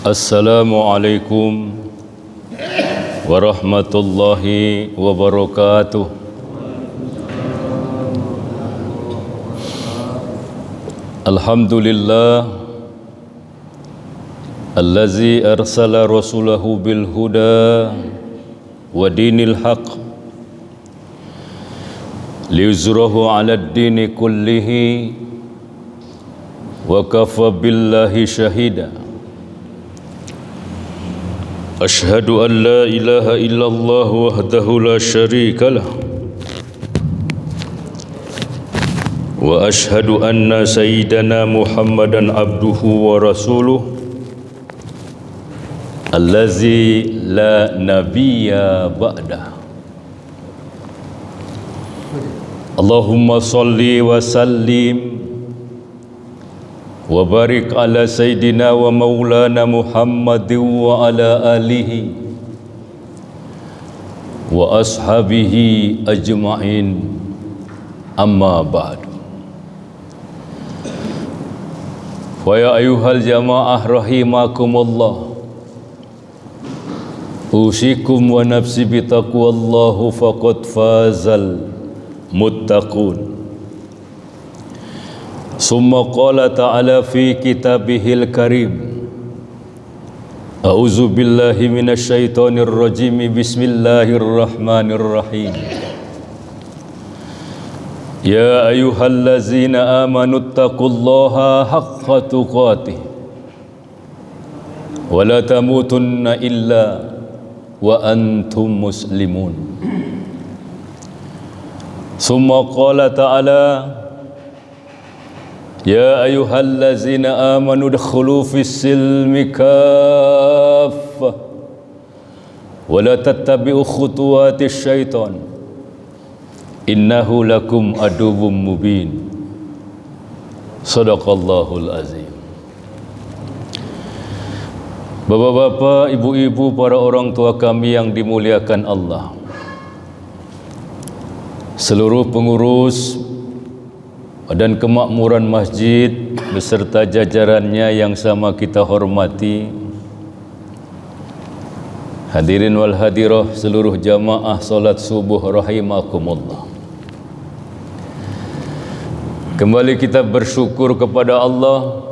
Assalamualaikum warahmatullahi wabarakatuh. Alhamdulillah allazi arsala rasulahu bil huda wa dinil haq liyuzrahu 'ala ad-dini kullihi wa kafa billahi shahida. Ashhadu an la ilaha illallah wahdahu la syarika lah wa ashhadu anna sayyidana Muhammadan abduhu wa rasuluh allazi la nabiyya ba'dah. Allahumma salli wa sallim wa barik ala sayyidina wa maulana Muhammadin wa ala alihi wa ashabihi ajma'in, amma ba'du. Wa ya ayuhal jamaah rahimakumullah, usikum wa nafsi bitaqwallahu faqad fazal muttaqun. Summa qala ta'ala fi kitabihil karim, a'udzu billahi minasyaitonir rajim, bismillahirrahmanirrahim. Ya ayyuhallazina amanu taqullaha haqqa tuqatih wa la tamutunna illa wa antum muslimun. Summa qala ta'ala, ya ayyuhallazina amanu udkhulu fis-silmi kaffah wa la tattabi'u khutuwatis syaitan innahu lakum aduwwum mubin. Shadaqallahul azim. Bapak-bapak, ibu-ibu, para orang tua kami yang dimuliakan Allah, seluruh pengurus dan kemakmuran masjid beserta jajarannya yang sama kita hormati, hadirin wal hadirah, seluruh jamaah salat subuh rahimakumullah. Kembali kita bersyukur kepada Allah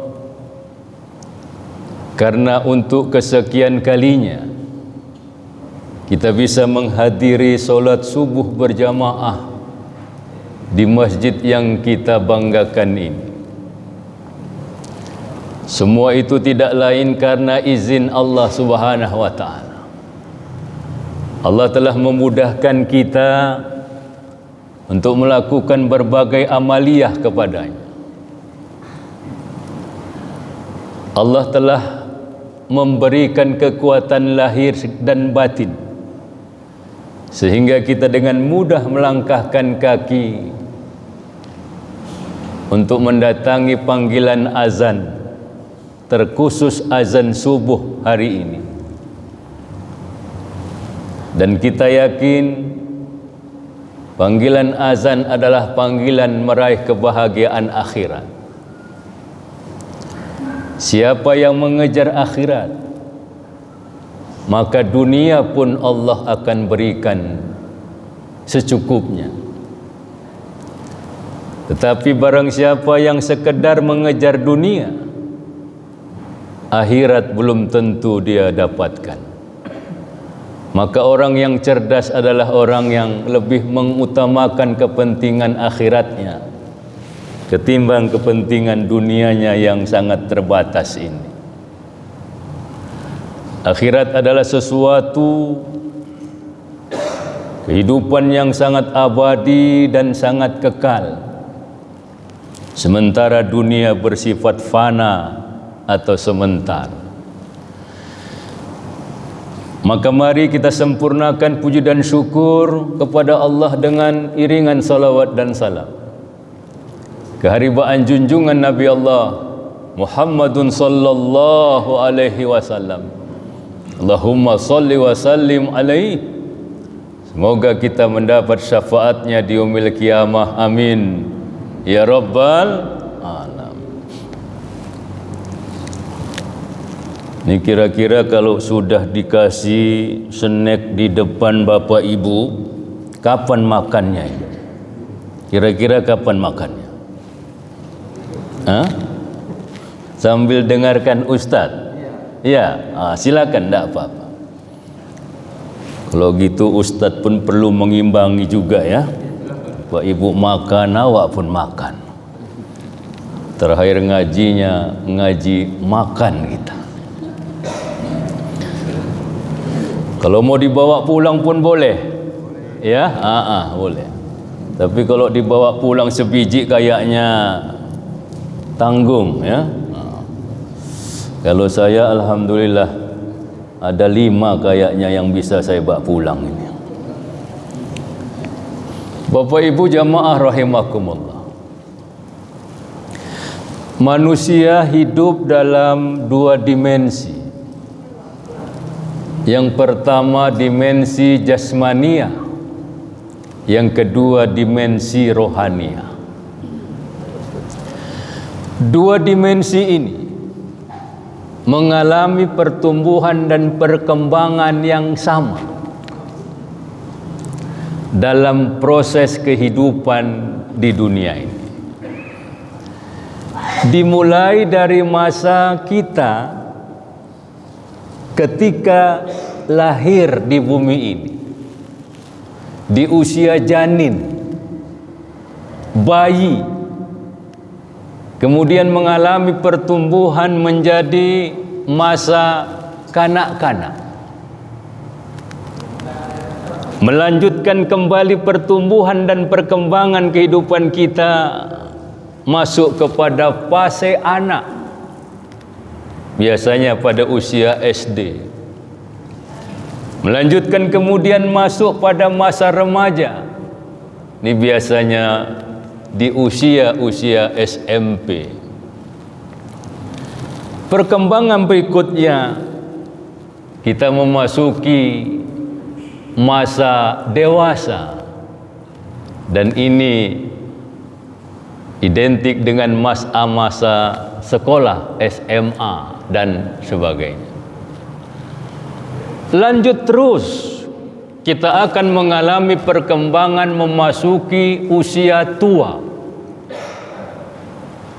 karena untuk kesekian kalinya kita bisa menghadiri salat subuh berjamaah di masjid yang kita banggakan ini. Semua itu tidak lain karena izin Allah Subhanahu wa ta'ala. Allah telah memudahkan kita untuk melakukan berbagai amaliyah kepadanya. Allah telah memberikan kekuatan lahir dan batin sehingga kita dengan mudah melangkahkan kaki untuk mendatangi panggilan azan, terkhusus azan subuh hari ini. Dan kita yakin panggilan azan adalah panggilan meraih kebahagiaan akhirat. Siapa yang mengejar akhirat, maka dunia pun Allah akan berikan secukupnya. Tetapi barang siapa yang sekedar mengejar dunia, akhirat belum tentu dia dapatkan. Maka orang yang cerdas adalah orang yang lebih mengutamakan kepentingan akhiratnya ketimbang kepentingan dunianya yang sangat terbatas ini. Akhirat adalah sesuatu kehidupan yang sangat abadi dan sangat kekal, sementara dunia bersifat fana atau sementara. Maka mari kita sempurnakan puji dan syukur kepada Allah dengan iringan salawat dan salam keharibaan junjungan Nabi Allah Muhammadun sallallahu alaihi wasallam. Allahumma salli wa sallim alaihi. Semoga kita mendapat syafaatnya di yaumil qiyamah. Amin ya rabbal alamin. Ini kira-kira kalau sudah dikasih snack di depan bapak ibu, kapan makannya ini? Kira-kira kapan makannya? Hah? Sambil dengarkan Ustadz? Ya, silakan, tidak apa-apa. Kalau gitu Ustadz pun perlu mengimbangi juga ya. Pak ibu makan, awak pun makan. Terakhir ngajinya, ngaji makan kita. Kalau mau dibawa pulang pun boleh, ya, boleh. Tapi kalau dibawa pulang sebiji kayaknya tanggung, ya. Kalau saya alhamdulillah ada 5 kayaknya yang bisa saya bawa pulang ini. Bapak Ibu jamaah rahimakumullah. Manusia hidup dalam 2 dimensi. Yang pertama dimensi jasmania, yang kedua dimensi rohania. 2 dimensi ini mengalami pertumbuhan dan perkembangan yang sama dalam proses kehidupan di dunia ini. Dimulai dari masa kita ketika lahir di bumi ini, di usia janin, bayi, kemudian mengalami pertumbuhan menjadi masa kanak-kanak, melanjutkan kembali pertumbuhan dan perkembangan kehidupan kita masuk kepada fase anak, biasanya pada usia SD, melanjutkan kemudian masuk pada masa remaja, ini biasanya di usia SMP. Perkembangan berikutnya kita memasuki masa dewasa, dan ini identik dengan masa sekolah SMA dan sebagainya. Lanjut terus, kita akan mengalami perkembangan memasuki usia tua.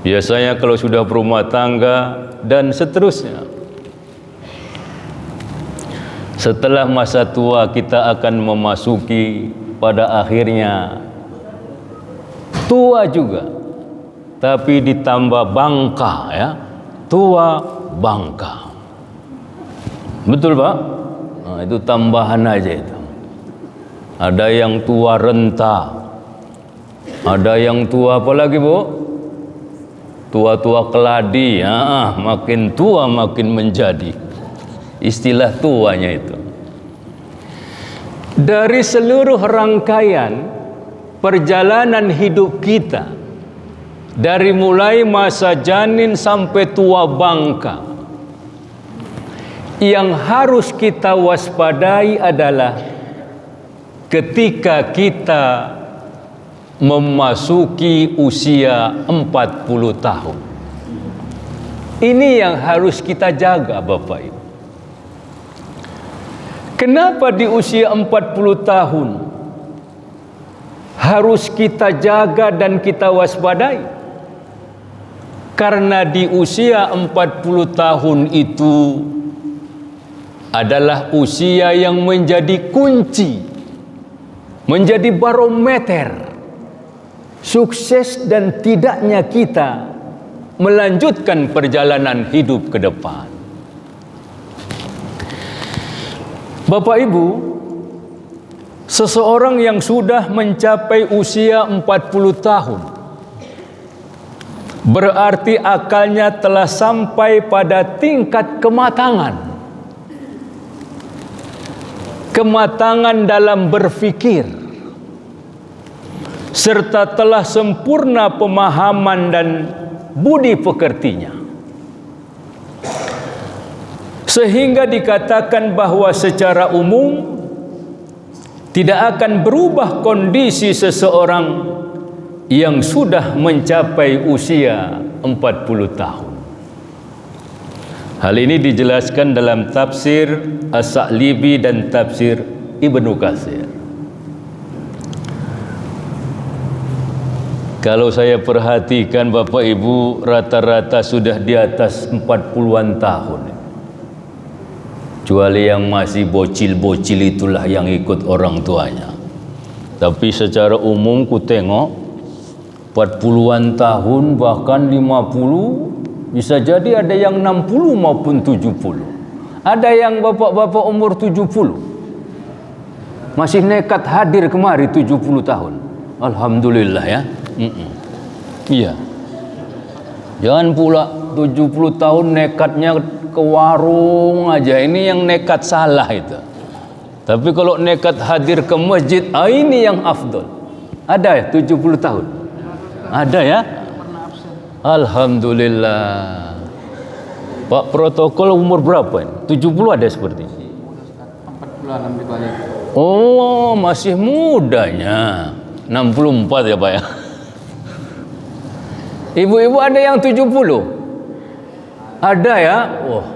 Biasanya kalau sudah berumah tangga dan seterusnya. Setelah masa tua kita akan memasuki pada akhirnya tua juga, tapi ditambah bangka, ya, tua bangka. Betul Pak? Nah, itu tambahan aja itu. Ada yang tua renta, ada yang tua apa lagi Bu? Tua-tua keladi, ya, makin tua makin menjadi. Istilah tuanya itu. Dari seluruh rangkaian perjalanan hidup kita, dari mulai masa janin sampai tua bangka, yang harus kita waspadai adalah ketika kita memasuki usia 40 tahun. Ini yang harus kita jaga Bapak Ibu. Kenapa di usia 40 tahun harus kita jaga dan kita waspadai? Karena di usia 40 tahun itu adalah usia yang menjadi kunci, menjadi barometer sukses dan tidaknya kita melanjutkan perjalanan hidup ke depan. Bapak Ibu, seseorang yang sudah mencapai usia 40 tahun berarti akalnya telah sampai pada tingkat kematangan. Kematangan dalam berpikir, serta telah sempurna pemahaman dan budi pekertinya. Sehingga dikatakan bahwa secara umum tidak akan berubah kondisi seseorang yang sudah mencapai usia 40 tahun. Hal ini dijelaskan dalam tafsir As-Sa'libi dan tafsir Ibnu Katsir. Kalau saya perhatikan Bapak Ibu, rata-rata sudah di atas 40-an tahun. Kecuali yang masih bocil-bocil itulah yang ikut orang tuanya. Tapi secara umum ku tengok 40-an tahun, bahkan 50, bisa jadi ada yang 60 maupun 70. Ada yang bapak-bapak umur 70 masih nekat hadir kemari 70 tahun. Alhamdulillah ya. Iya. Jangan pula 70 tahun nekatnya ke warung aja. Ini yang nekat salah itu. Tapi kalau nekat hadir ke masjid, ini yang afdol. Ada ya 70 tahun? Ada ya? Alhamdulillah. Pak protokol umur berapa ini? 70 ada seperti ini? 40-an dibalik. Oh, masih mudanya. 64 ya Pak ya? Ibu-ibu ada yang 70? Ada ya? Wah,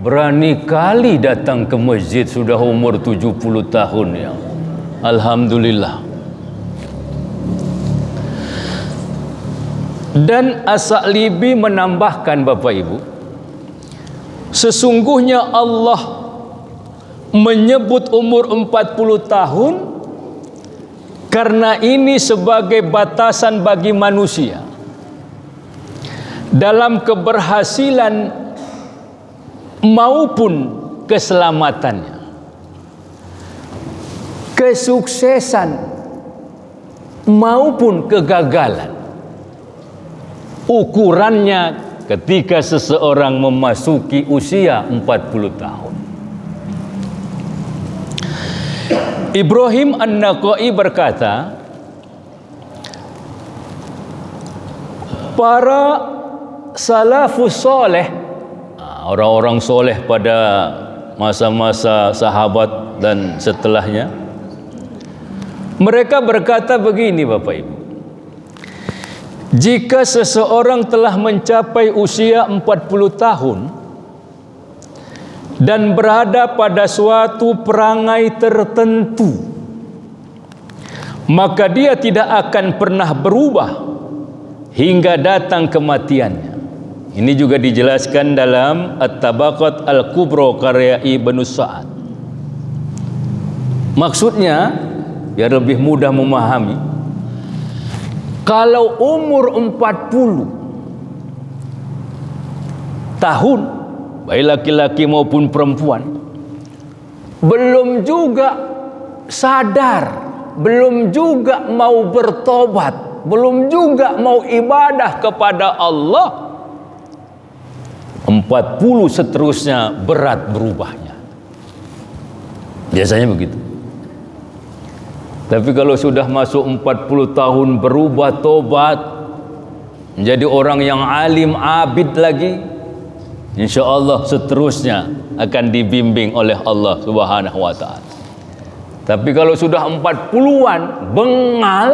berani kali datang ke masjid sudah umur 70 tahun ya. Alhamdulillah. Dan As-Sa'libi menambahkan Bapak Ibu, sesungguhnya Allah menyebut umur 40 tahun karena ini sebagai batasan bagi manusia dalam keberhasilan maupun keselamatannya, kesuksesan maupun kegagalan. Ukurannya ketika seseorang memasuki usia 40 tahun. Ibrahim An-Naqai berkata, para salafus soleh, orang-orang soleh pada masa-masa sahabat dan setelahnya, mereka berkata begini Bapak Ibu, jika seseorang telah mencapai usia 40 tahun dan berada pada suatu perangai tertentu, maka dia tidak akan pernah berubah hingga datang kematiannya. Ini juga dijelaskan dalam At-Tabaqat Al-Kubra karya Ibnu Sa'ad. Maksudnya, biar lebih mudah memahami, kalau umur 40 tahun, baik laki-laki maupun perempuan, belum juga sadar, belum juga mau bertobat, belum juga mau ibadah kepada Allah, 40 seterusnya berat berubahnya. Biasanya begitu. Tapi kalau sudah masuk 40 tahun berubah tobat, menjadi orang yang alim abid lagi, insya Allah seterusnya akan dibimbing oleh Allah Subhanahu wa ta'ala. Tapi kalau sudah 40-an bengal,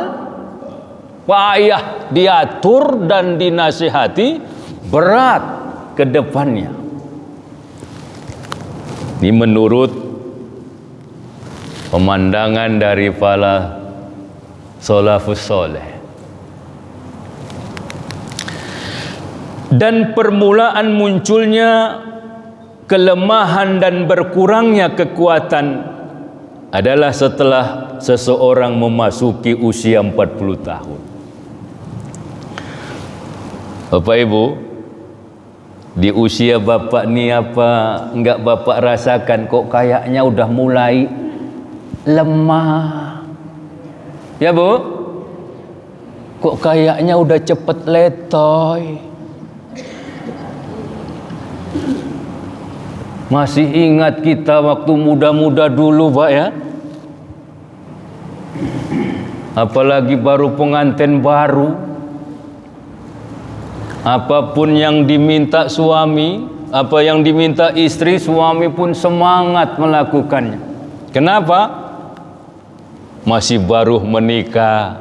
payah diatur dan dinasihati, berat ke depannya. Ini menurut pemandangan dari para salafus soleh. Dan permulaan munculnya kelemahan dan berkurangnya kekuatan adalah setelah seseorang memasuki usia 40 tahun. Bapak Ibu, di usia Bapak ni apa enggak Bapak rasakan kok kayaknya udah mulai lemah? Ya Bu? Kok kayaknya udah cepet letoy? Masih ingat kita waktu muda-muda dulu Pak ya? Apalagi baru pengantin baru, apapun yang diminta suami, apa yang diminta istri, suami pun semangat melakukannya. Kenapa? Masih baru menikah,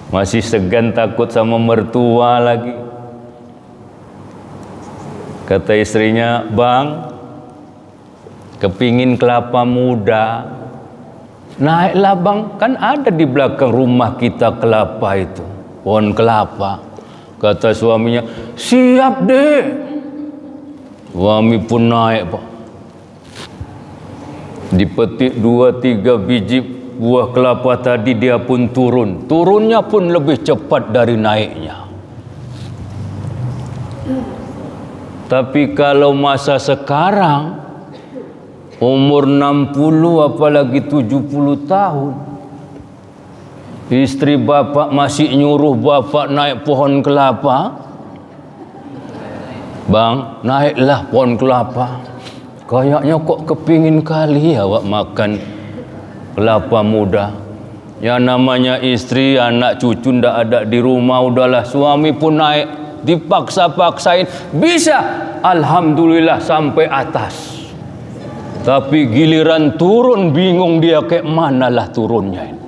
masih segan takut sama mertua lagi. Kata istrinya, "Bang, kepingin kelapa muda." "Naiklah bang, kan ada di belakang rumah kita kelapa itu, pohon kelapa." Kata suaminya, "Siap deh." Suami pun naik pak. Dipetik 2-3 biji buah kelapa tadi, dia pun turun. Turunnya pun lebih cepat dari naiknya. Tapi kalau masa sekarang, umur 60 apalagi 70 tahun, istri bapak masih nyuruh bapak naik pohon kelapa. "Bang, naiklah pohon kelapa. Kayaknya kok kepingin kali awak makan kelapa muda." Ya namanya istri, anak cucu ndak ada di rumah, udahlah suami pun naik. Dipaksa-paksain, bisa, alhamdulillah sampai atas. Tapi giliran turun, bingung dia kayak manalah turunnya ini.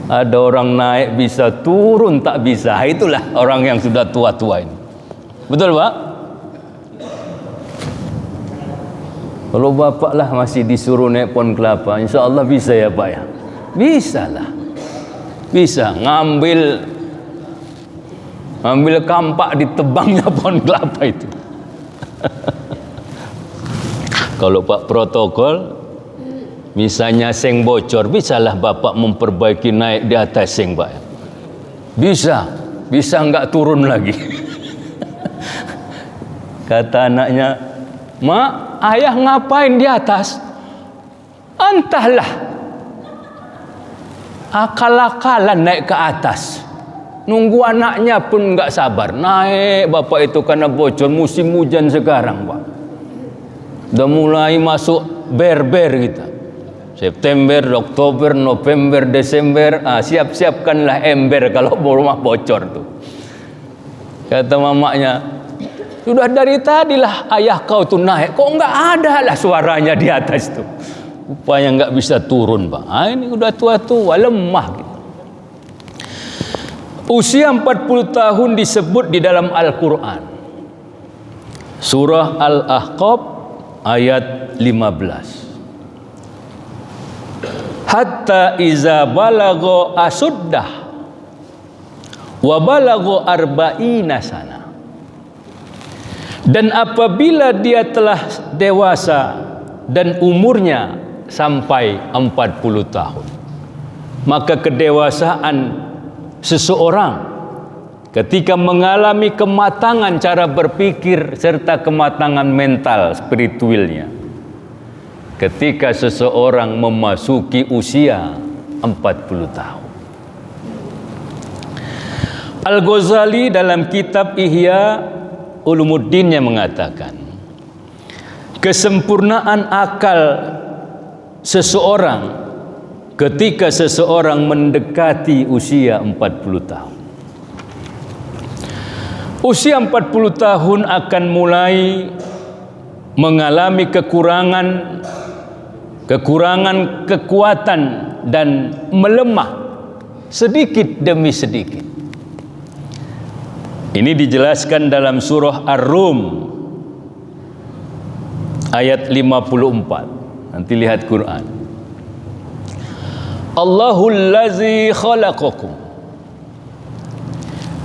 Ada orang naik bisa, turun tak bisa. Itulah orang yang sudah tua-tua ini. Betul pak? Kalau bapak lah masih disuruh naik pohon kelapa, insya Allah bisa ya pak ya? Bisa lah. Bisa ngambil kampak, ditebangnya pohon kelapa itu. Kalau pak protokol, misalnya seng bocor, bisalah bapak memperbaiki naik di atas seng pak. Bisa nggak turun lagi. Kata anaknya, "Mak, ayah ngapain di atas?" "Entahlah, akal-akalan naik ke atas." Nunggu anaknya pun nggak sabar. Naik bapak itu karena bocor, musim hujan sekarang pak. Udah mulai masuk ber-ber kita. September, Oktober, November, Desember. Siap-siapkanlah ember kalau rumah bocor tuh. Kata mamaknya, "Sudah dari tadilah ayah kau tuh naik, kok nggak ada lah suaranya di atas tuh." Rupanya nggak bisa turun pak. Ini udah tua-tua, lemah gitu. Usia 40 tahun disebut di dalam Al-Quran. Surah Al-Ahqaf ayat 15. Hatta iza balago asuddah wa balago arba'ina sana. Dan apabila dia telah dewasa dan umurnya sampai 40 tahun, maka kedewasaan seseorang ketika mengalami kematangan cara berpikir serta kematangan mental spiritualnya, ketika seseorang memasuki usia 40 tahun. Al-Ghazali dalam kitab Ihya Ulumuddinnya mengatakan, kesempurnaan akal seseorang ketika seseorang mendekati usia 40 tahun. Usia 40 tahun akan mulai mengalami kekurangan kekuatan dan melemah sedikit demi sedikit. Ini dijelaskan dalam surah Ar-Rum ayat 54. Nanti lihat Quran. Allahul ladzi khalaqakum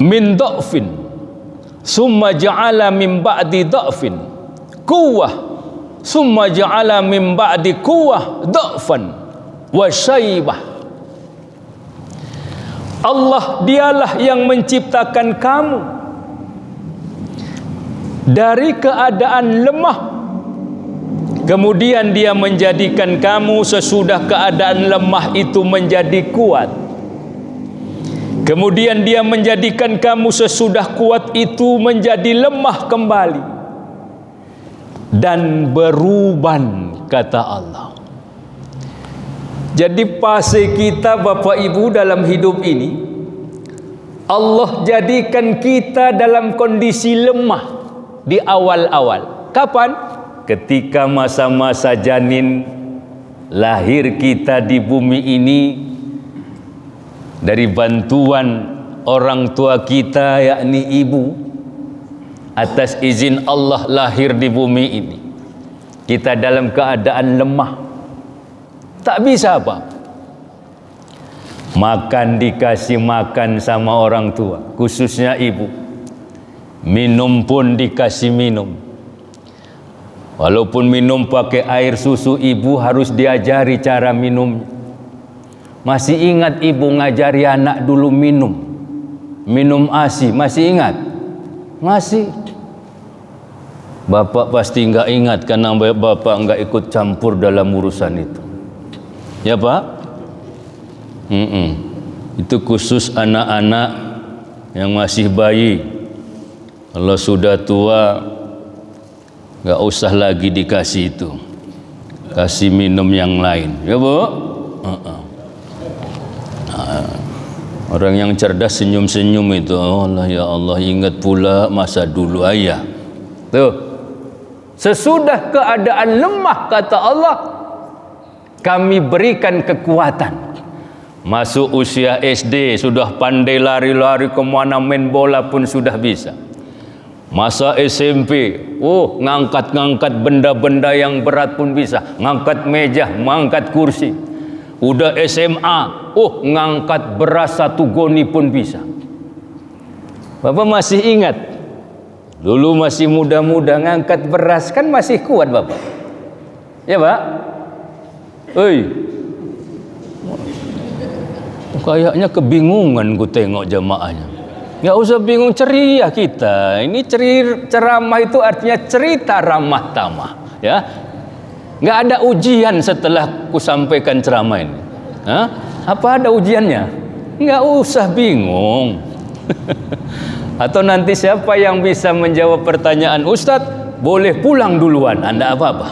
min dha'fin summa ja'ala min ba'di dha'fin quwwah summa ja'ala min ba'di quwwah dha'fan wa syaibah. Allah dialah yang menciptakan kamu dari keadaan lemah, kemudian dia menjadikan kamu sesudah keadaan lemah itu menjadi kuat. Kemudian dia menjadikan kamu sesudah kuat itu menjadi lemah kembali. Dan beruban, kata Allah. Jadi fase kita Bapak Ibu dalam hidup ini, Allah jadikan kita dalam kondisi lemah di awal-awal. Kapan? Ketika masa-masa janin, lahir kita di bumi ini dari bantuan orang tua kita yakni ibu. atas izin Allah lahir di bumi ini. Kita dalam keadaan lemah, tak bisa apa. Makan dikasih makan sama orang tua, khususnya ibu. Minum pun dikasih minum. Walaupun minum pakai air susu, ibu harus diajari cara minum. Masih ingat ibu ngajari anak dulu minum ASI, masih ingat? Masih. Bapak pasti enggak ingat karena bapak enggak ikut campur dalam urusan itu. Ya Pak? Itu khusus anak-anak yang masih bayi. Kalau sudah tua, enggak usah lagi dikasih itu. Kasih minum yang lain. Ya Bu? Orang yang cerdas senyum-senyum itu. Oh Allah, ya Allah, ingat pula masa dulu ayah. Tuh. Sesudah keadaan lemah, kata Allah, kami berikan kekuatan. Masuk usia SD, sudah pandai lari-lari kemana, main bola pun sudah bisa. Masa SMP, ngangkat-ngangkat benda-benda yang berat pun bisa. Ngangkat meja, ngangkat kursi. Udah SMA, ngangkat beras 1 goni pun bisa. Bapak masih ingat? Dulu masih muda-muda ngangkat beras kan masih kuat Bapak. Ya Pak? Kayaknya kebingungan ku tengok jamaahnya. Nggak usah bingung, ceria kita. Ini ceramah itu artinya cerita ramah tamah. Ya, nggak ada ujian setelah ku sampaikan ceramah ini. Apa ada ujiannya? Nggak usah bingung. Atau nanti siapa yang bisa menjawab pertanyaan Ustadz, boleh pulang duluan, Anda apa-apa.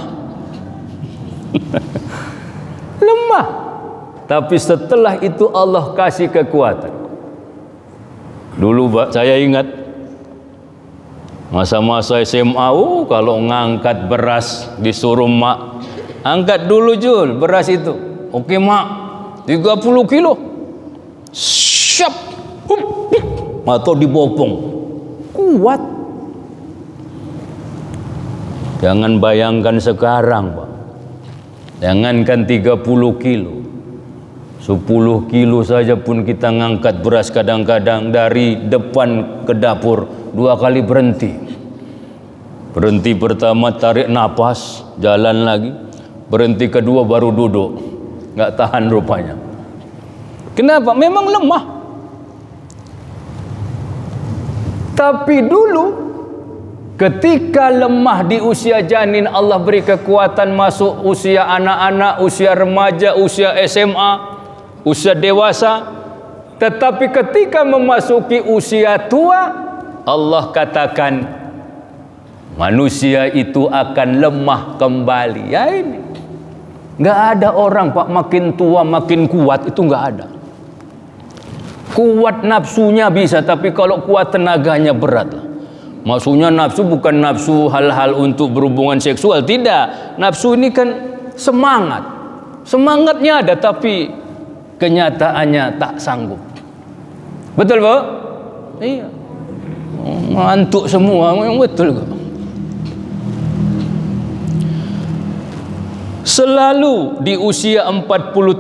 Lemah. Tapi setelah itu Allah kasih kekuatan. Dulu Pak, saya ingat masa-masa SMA, kalau ngangkat beras disuruh mak, angkat dulu Jul beras itu. Oke mak, 30 kilo. Siap. Atau dibopong. Kuat. Jangan bayangkan sekarang Pak. Jangankan 30 kilo. 10 kilo saja pun kita ngangkat beras kadang-kadang dari depan ke dapur 2 kali berhenti. Berhenti pertama tarik napas, jalan lagi. Berhenti kedua baru duduk. Nggak tahan rupanya. Kenapa? Memang lemah. Tapi dulu ketika lemah di usia janin, Allah beri kekuatan masuk usia anak-anak, usia remaja, usia SMA, usia dewasa. Tetapi ketika memasuki usia tua, Allah katakan manusia itu akan lemah kembali. Ya ini, nggak ada orang Pak makin tua makin kuat, itu nggak ada. Kuat nafsunya bisa, tapi kalau kuat tenaganya berat. Maksudnya nafsu bukan nafsu hal-hal untuk berhubungan seksual, tidak. Nafsu ini kan semangat. Semangatnya ada, tapi kenyataannya tak sanggup. Betul Pak? Iya. Ngantuk semua, betul kok. Selalu di usia 40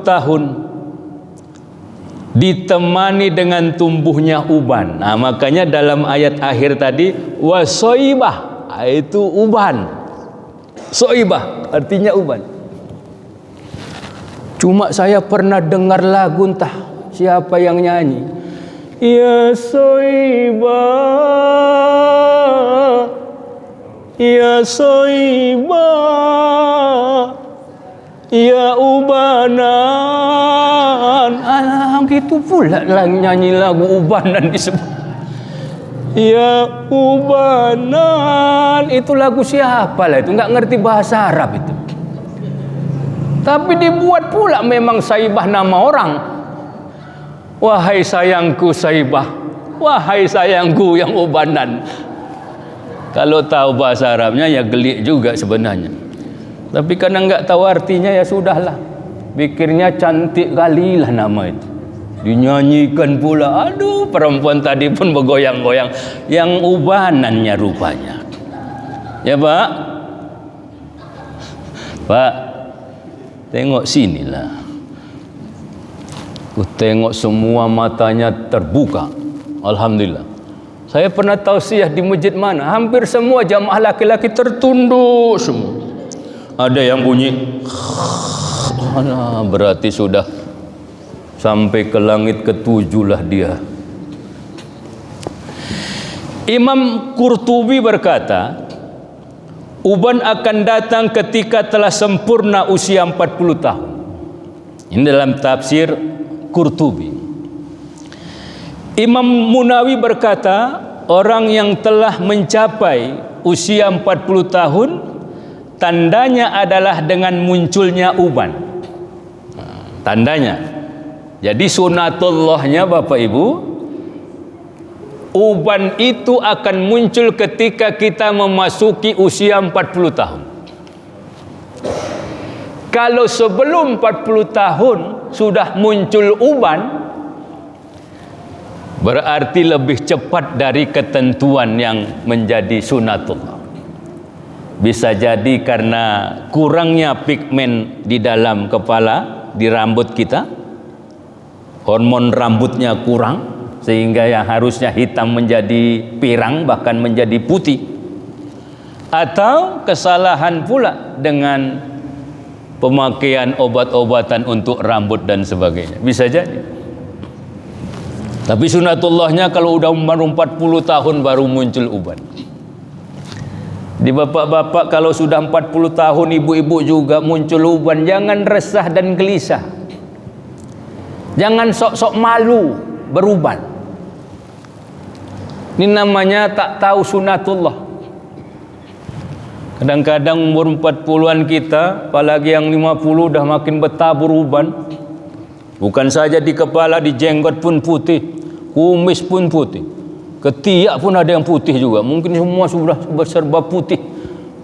tahun ditemani dengan tumbuhnya uban. Nah, makanya dalam ayat akhir tadi wasoibah, itu uban. Soibah artinya uban. Cuma saya pernah dengar lagu, entah siapa yang nyanyi. Ya soibah, ya soibah, ya ubanan. Gitu pula nyanyi lagu ubanan disebut. Ya ubanan, itu lagu siapa lah itu? Nggak ngerti bahasa Arab itu. Tapi dibuat pula memang Saibah nama orang. Wahai sayangku Saibah, wahai sayangku yang ubanan. Kalau tahu bahasa Arabnya ya gelik juga sebenarnya. Tapi karena nggak tahu artinya ya sudahlah. Pikirnya cantik kali lah nama itu. dinyanyikan pula. Aduh, perempuan tadi pun bergoyang-goyang, yang ubanannya rupanya. Ya Pak, Pak, tengok sinilah. Aku tengok semua matanya terbuka. Alhamdulillah. Saya pernah tausiah di masjid mana, hampir semua jamaah laki-laki tertunduk semua. Ada yang bunyi, berarti sudah sampai ke langit ketujuh lah dia. Imam Qurtubi berkata, uban akan datang ketika telah sempurna usia 40 tahun. Ini dalam tafsir Qurtubi. Imam Munawi berkata, orang yang telah mencapai usia 40 tahun, tandanya adalah dengan munculnya uban. Tandanya. Jadi sunatullahnya Bapak Ibu, uban itu akan muncul ketika kita memasuki usia 40 tahun. Kalau sebelum 40 tahun sudah muncul uban, berarti lebih cepat dari ketentuan yang menjadi sunatullah. Bisa jadi karena kurangnya pigmen di dalam kepala, di rambut kita, hormon rambutnya kurang, sehingga yang harusnya hitam menjadi pirang, bahkan menjadi putih. Atau kesalahan pula dengan pemakaian obat-obatan untuk rambut dan sebagainya. Bisa jadi. Tapi sunatullahnya kalau udah umur 40 tahun baru muncul uban. Di bapak-bapak kalau sudah 40 tahun, ibu-ibu juga muncul uban, jangan resah dan gelisah. Jangan sok-sok malu beruban. Ini namanya tak tahu sunatullah. Kadang-kadang umur 40-an kita, apalagi yang 50 dah makin bertabur uban. Bukan saja di kepala, di jenggot pun putih, kumis pun putih, ketiak pun ada yang putih juga. Mungkin semua sudah berserba putih.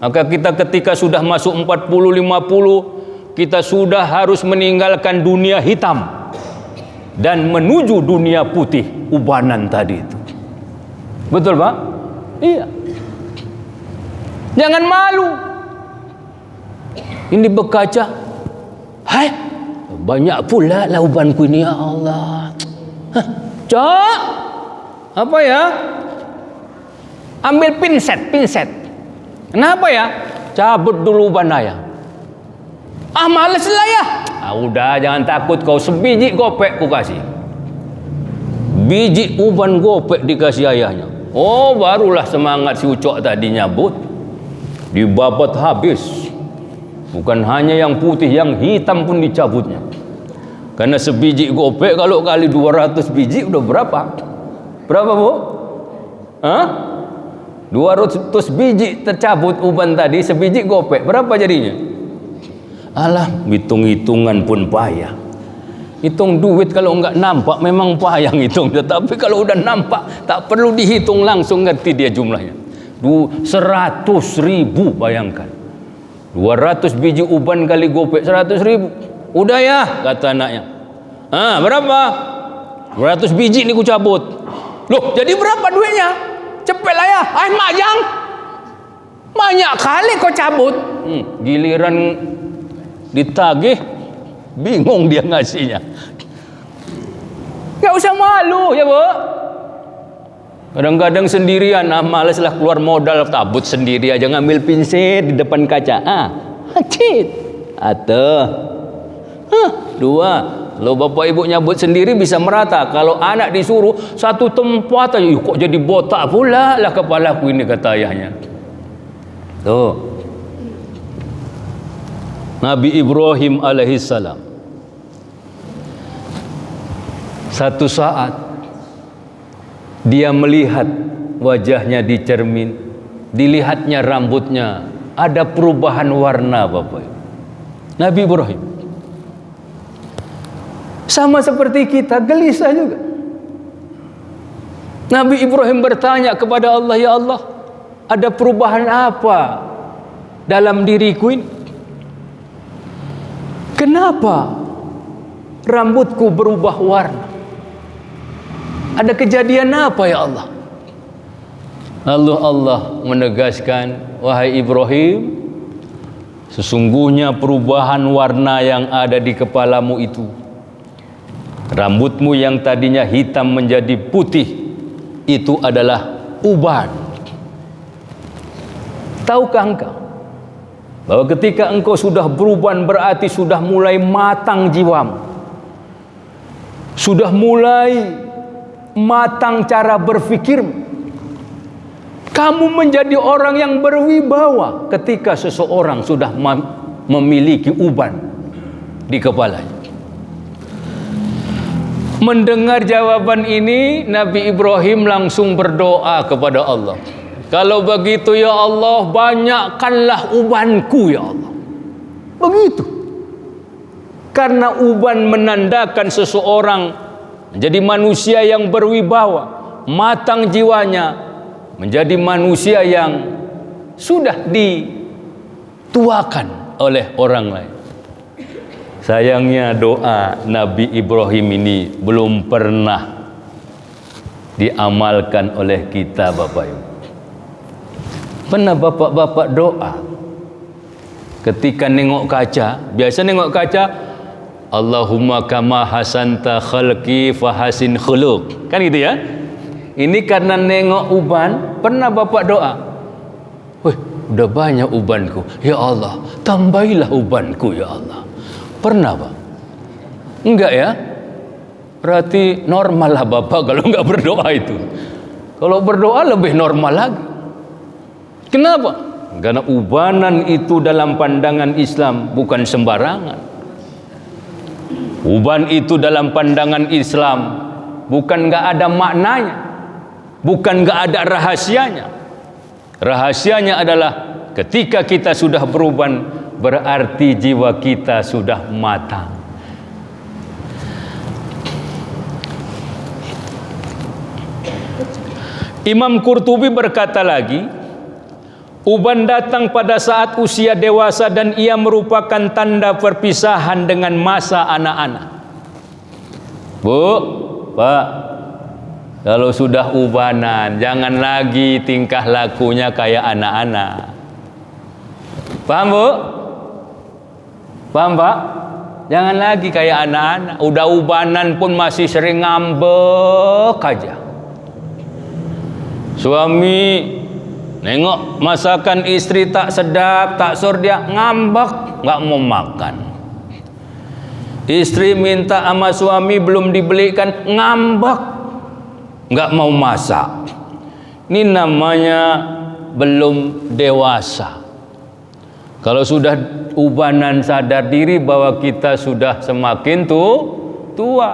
Maka kita ketika sudah masuk 40-50, kita sudah harus meninggalkan dunia hitam dan menuju dunia putih, ubanan tadi itu. Betul Pak? Iya. Jangan malu. Ini berkaca, hai, banyak pula lah ubanku ini, ya Allah. Cok, apa ya? Ambil pinset. Kenapa ya? Cabut dulu uban ayah. Ah, males lah ya. Udah, jangan takut kau, sebiji gopek ku kasih. Biji uban gopek dikasih ayahnya. Oh, barulah semangat si Ucok tadi nyabut. Dibabat habis. Bukan hanya yang putih, yang hitam pun dicabutnya. Karena sebiji gopek kalau kali 200 biji udah berapa? Berapa Bu? 200 biji tercabut uban tadi, sebiji gopek. Berapa jadinya? Alah, hitung-hitungan pun payah. Hitung duit kalau enggak nampak memang payah hitung. Tetapi kalau udah nampak, tak perlu dihitung, langsung ngerti dia jumlahnya. 100.000, bayangkan. 200 biji uban kali gopek, 100.000. Udah ya, kata anaknya. Berapa? 200 biji nih ku cabut. Loh, jadi berapa duitnya? Cepet lah ya. Majang. Banyak kali kau cabut. Giliran ditagih, bingung dia ngasihnya. Gak usah malu ya Bu. Kadang-kadang sendirian, males lah keluar modal, tabut sendiri aja, ngambil pinset di depan kaca. Hacit. Atau 2. Kalau bapak ibu nyabut sendiri bisa merata. Kalau anak disuruh satu tempat aja, kok jadi botak pula lah kepalaku ini, kata ayahnya. Tuh. Nabi Ibrahim alaihissalam, satu saat dia melihat wajahnya di cermin, dilihatnya rambutnya ada perubahan warna Bapak Ibu. Nabi Ibrahim sama seperti kita, gelisah juga. Nabi Ibrahim bertanya kepada Allah, ya Allah, ada perubahan apa dalam diriku ini? Kenapa rambutku berubah warna? Ada kejadian apa ya Allah? Lalu Allah menegaskan, wahai Ibrahim, sesungguhnya perubahan warna yang ada di kepalamu itu, rambutmu yang tadinya hitam menjadi putih, itu adalah uban. Tahukah engkau bahwa ketika engkau sudah beruban berarti sudah mulai matang jiwamu, sudah mulai matang cara berpikirmu. Kamu menjadi orang yang berwibawa ketika seseorang sudah memiliki uban di kepalanya. Mendengar jawaban ini, Nabi Ibrahim langsung berdoa kepada Allah. Kalau begitu ya Allah, banyakkanlah ubanku ya Allah. Begitu. Karena uban menandakan seseorang menjadi manusia yang berwibawa, matang jiwanya, menjadi manusia yang sudah dituakan oleh orang lain. Sayangnya doa Nabi Ibrahim ini belum pernah diamalkan oleh kita, Bapak Ibu. Pernah bapak-bapak doa ketika nengok kaca, biasa nengok kaca, Allahumma kama hasanta khalqi fahasin khuluq, kan gitu ya. Ini karena nengok uban, pernah bapak doa, wih, udah banyak ubanku, ya Allah, tambahilah ubanku ya Allah. Pernah Pak? Enggak ya? Berarti normal lah bapak kalau enggak berdoa itu. Kalau berdoa lebih normal lagi. Kenapa? Karena ubanan itu dalam pandangan Islam bukan sembarangan. Uban itu dalam pandangan Islam bukan enggak ada maknanya, bukan enggak ada rahasianya. Rahasianya adalah ketika kita sudah beruban, berarti jiwa kita sudah matang. Imam Qurtubi berkata lagi, uban datang pada saat usia dewasa dan ia merupakan tanda perpisahan dengan masa anak-anak. Bu, Pak, kalau sudah ubanan, jangan lagi tingkah lakunya kayak anak-anak. Paham Bu? Paham Pak? Jangan lagi kayak anak-anak. Udah ubanan pun masih sering ngambek aja. Suami nengok masakan istri tak sedap, tak sur, dia ngambek, nggak mau makan. Istri minta sama suami belum dibelikan, ngambek, nggak mau masak. Ini namanya belum dewasa. Kalau sudah ubanan, sadar diri bahwa kita sudah semakin tua,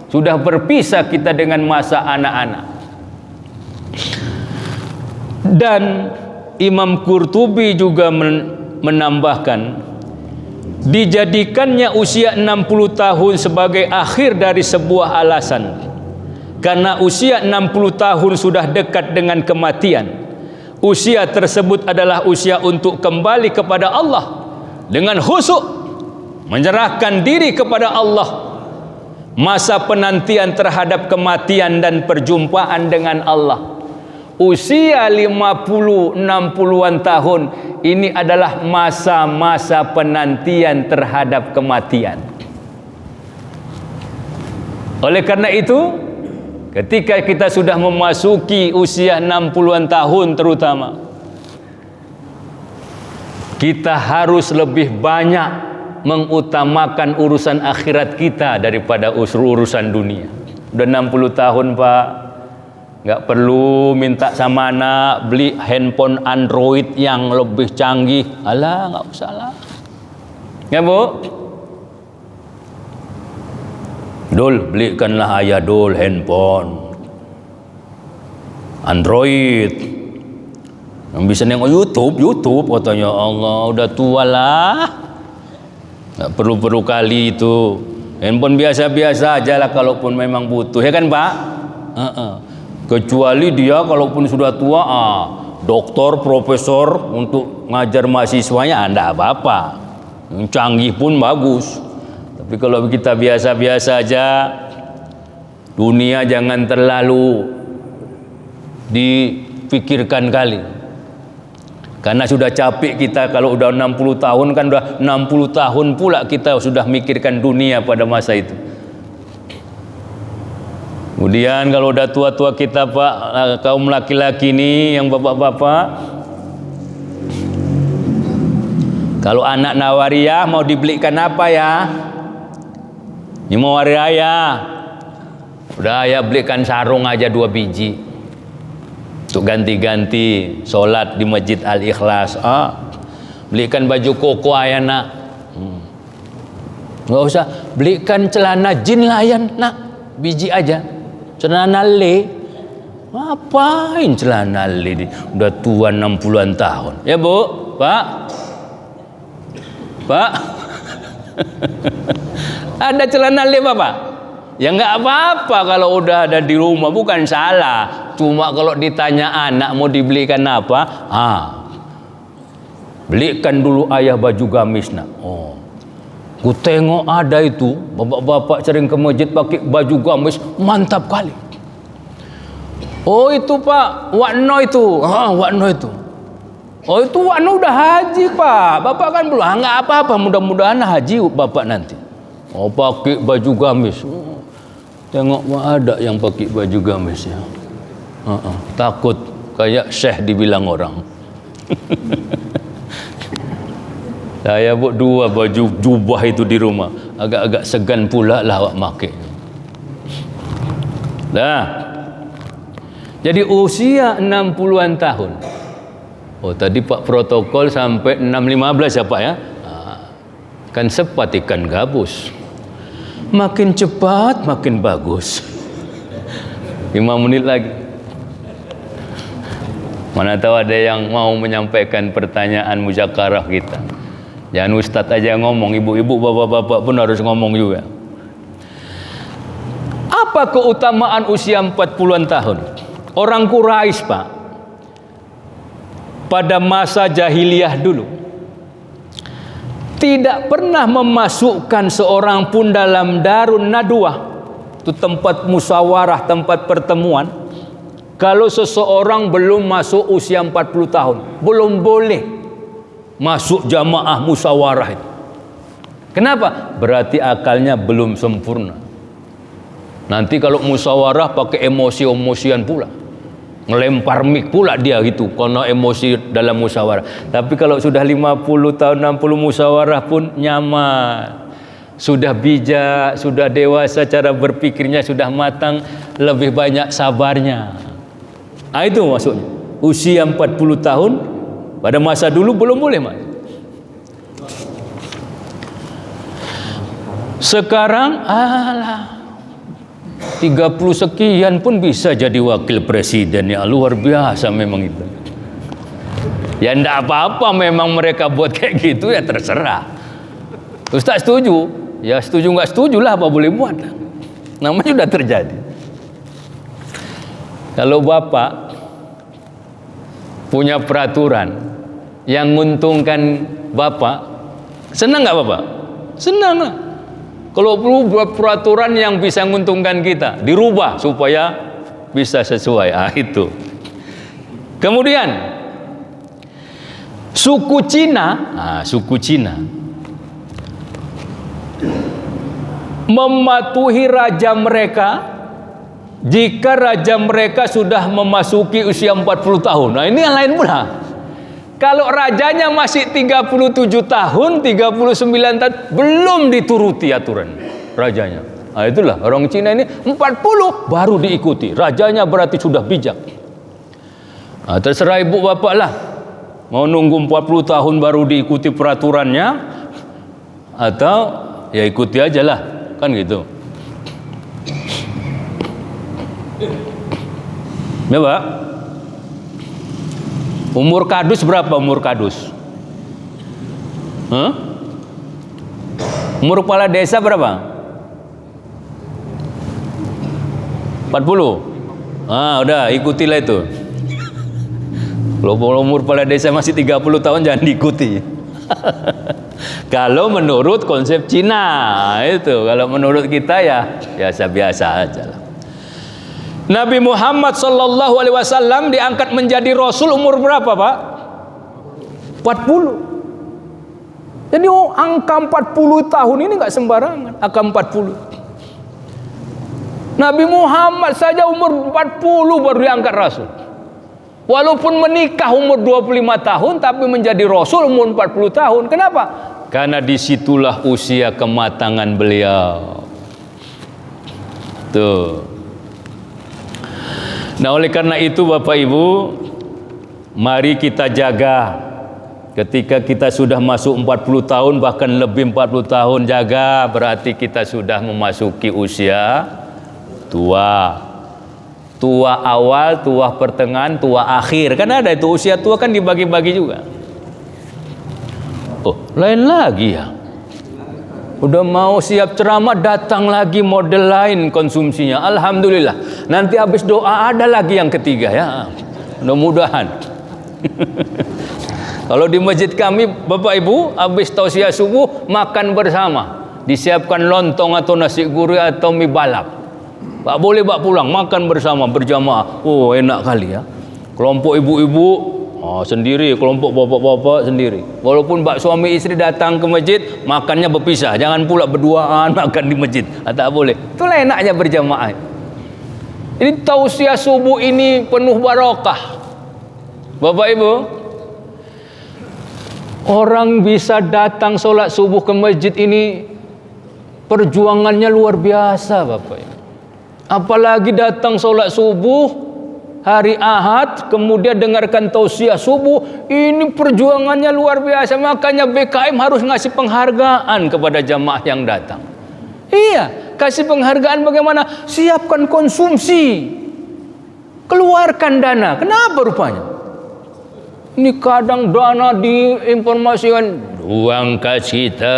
sudah berpisah kita dengan masa anak-anak. Dan Imam Qurtubi juga menambahkan, dijadikannya usia 60 tahun sebagai akhir dari sebuah alasan, karena usia 60 tahun sudah dekat dengan kematian. Usia tersebut adalah usia untuk kembali kepada Allah dengan khusyuk, menyerahkan diri kepada Allah. Masa penantian terhadap kematian dan perjumpaan dengan Allah, usia 50, 60-an tahun, ini adalah masa-masa penantian terhadap kematian. Oleh karena itu, ketika kita sudah memasuki usia 60-an tahun terutama, kita harus lebih banyak mengutamakan urusan akhirat kita daripada urusan dunia. Udah 60 tahun Pak, nggak perlu minta sama anak beli handphone Android yang lebih canggih. Alah, nggak usah lah. Ya Bu? Dul, belikanlah ayah Dul handphone Android yang bisa nengok YouTube katanya. Allah, udah tua lah, nggak perlu kali itu. Handphone biasa-biasa aja lah kalaupun memang butuh, ya kan Pak? Kecuali dia kalaupun sudah tua, doktor, profesor untuk ngajar mahasiswanya, enggak apa-apa, yang canggih pun bagus. Tapi kalau kita biasa-biasa aja, Dunia jangan terlalu dipikirkan kali. Karena sudah capek kita kalau udah 60 tahun kan udah 60 tahun pula kita sudah mikirkan dunia pada masa itu. Kemudian kalau udah tua-tua kita Pak, kaum laki-laki ini yang bapak-bapak, kalau anak nawariah mau dibelikan apa ya? Ini mau hari raya. Udah ya belikan sarung aja 2 biji. Untuk ganti-ganti solat di Masjid Al-Ikhlas. Belikan baju koko ayah nak. Nggak usah belikan celana jin lah ayah nak. Biji aja. Celana le. Ngapain celana le? Udah tua 60-an tahun. Ya Bu, Pak. Pak. Ada celana le Bapak? Ya nggak apa-apa kalau udah ada di rumah, bukan salah. Cuma kalau ditanya anak mau dibelikan apa, belikan dulu ayah baju gamis nak. Ku tengok ada itu bapak-bapak sering ke masjid pakai baju gamis, mantap kali. Oh itu Pak, Wakno itu, Wakno itu. Oh itu Wakno udah haji Pak, Bapak kan belum. Nggak apa-apa, mudah-mudahan haji Bapak nanti. Oh pakai baju gamis. Tengok ada yang pakai baju gamis ya. Takut kayak syekh dibilang orang. Saya buat 2 baju jubah itu di rumah. Agak-agak segan pula lah awak pakai. Dah. Jadi usia 60-an tahun. Oh tadi Pak protokol sampai 6.15 ya Pak ya. Kan sepat ikan gabus. Makin cepat makin bagus. 5 menit lagi. Mana tahu ada yang mau menyampaikan pertanyaan muzakarah kita. Jangan ustaz aja ngomong, ibu-ibu bapak-bapak pun harus ngomong juga. Apa keutamaan usia 40-an tahun? Orang Quraisy Pak, pada masa jahiliyah dulu tidak pernah memasukkan seorang pun dalam darun nadwah, itu tempat musyawarah, tempat pertemuan, kalau seseorang belum masuk usia 40 tahun. Belum boleh masuk jamaah musyawarah itu. Kenapa? Berarti akalnya belum sempurna. Nanti kalau musyawarah pakai emosi-emosian pula, ngelempar mik pula dia gitu karena emosi dalam musyawarah. Tapi kalau sudah 50 tahun 60 musyawarah pun nyaman, sudah bijak, sudah dewasa, cara berpikirnya sudah matang, lebih banyak sabarnya. Itu maksudnya. Usia 40 tahun pada masa dulu belum boleh Mas. Sekarang 30 sekian pun bisa jadi wakil presiden. Ya luar biasa memang itu. Ya enggak apa-apa memang mereka buat kayak gitu, ya terserah. Ustaz setuju? Ya setuju enggak setuju lah, apa boleh buat. Namanya sudah terjadi. Kalau Bapak punya peraturan yang menguntungkan Bapak, senang enggak Bapak? Senang lah. Kalau perlu buat peraturan yang bisa menguntungkan kita, dirubah supaya bisa sesuai. Itu. Kemudian suku Cina, mematuhi raja mereka jika raja mereka sudah memasuki usia 40 tahun. Nah ini yang lain pula. Kalau rajanya masih 37 tahun, 39 tahun, belum dituruti aturan rajanya. Nah itulah orang Cina ini 40 baru diikuti. Rajanya berarti sudah bijak. Nah, terserah ibu bapak lah. Mau nunggu 40 tahun baru diikuti peraturannya, atau ya ikuti aja lah. Kan gitu. Ya Pak. Umur kadus berapa umur kadus? Umur kepala desa berapa? 40? Udah ikutilah itu. Kalau umur kepala desa masih 30 tahun jangan diikuti. Kalau menurut konsep Cina itu, kalau menurut kita ya biasa-biasa aja lah. Nabi Muhammad sallallahu alaihi wasallam diangkat menjadi rasul umur berapa, Pak? 40. Jadi angka 40 tahun ini enggak sembarangan, angka 40. Nabi Muhammad saja umur 40 baru diangkat rasul. Walaupun menikah umur 25 tahun tapi menjadi rasul umur 40 tahun. Kenapa? Karena disitulah usia kematangan beliau. Tuh. Nah, oleh karena itu Bapak Ibu, mari kita jaga. Ketika kita sudah masuk 40 tahun bahkan lebih 40 tahun, jaga, berarti kita sudah memasuki usia tua. Tua awal, tua pertengahan, tua akhir. Kan ada itu usia tua kan dibagi-bagi juga. Oh, lain lagi ya. Udah mau siap ceramah, datang lagi model lain konsumsinya. Alhamdulillah. Nanti habis doa ada lagi yang ketiga ya. Mudah-mudahan. Kalau di masjid kami, Bapak Ibu, habis tausiah subuh makan bersama. Disiapkan lontong atau nasi gurih atau mie balap. Tak boleh bawa pulang, makan bersama berjamaah. Oh, enak kali ya. Kelompok ibu-ibu sendiri, kelompok bapak-bapak sendiri. Walaupun suami istri datang ke masjid, makannya berpisah. Jangan pula berduaan makan di masjid. Tak boleh. Itulah enaknya berjamaah. Ini tausiah subuh ini penuh barokah. Bapak Ibu, orang bisa datang sholat subuh ke masjid ini perjuangannya luar biasa, Bapak Ibu. Apalagi datang sholat subuh hari Ahad, kemudian dengarkan tausiah subuh, ini perjuangannya luar biasa. Makanya BKM harus ngasih penghargaan kepada jamaah yang datang. Iya, kasih penghargaan bagaimana? Siapkan konsumsi, keluarkan dana. Kenapa rupanya? Ini kadang dana diinformasikan, uang kasita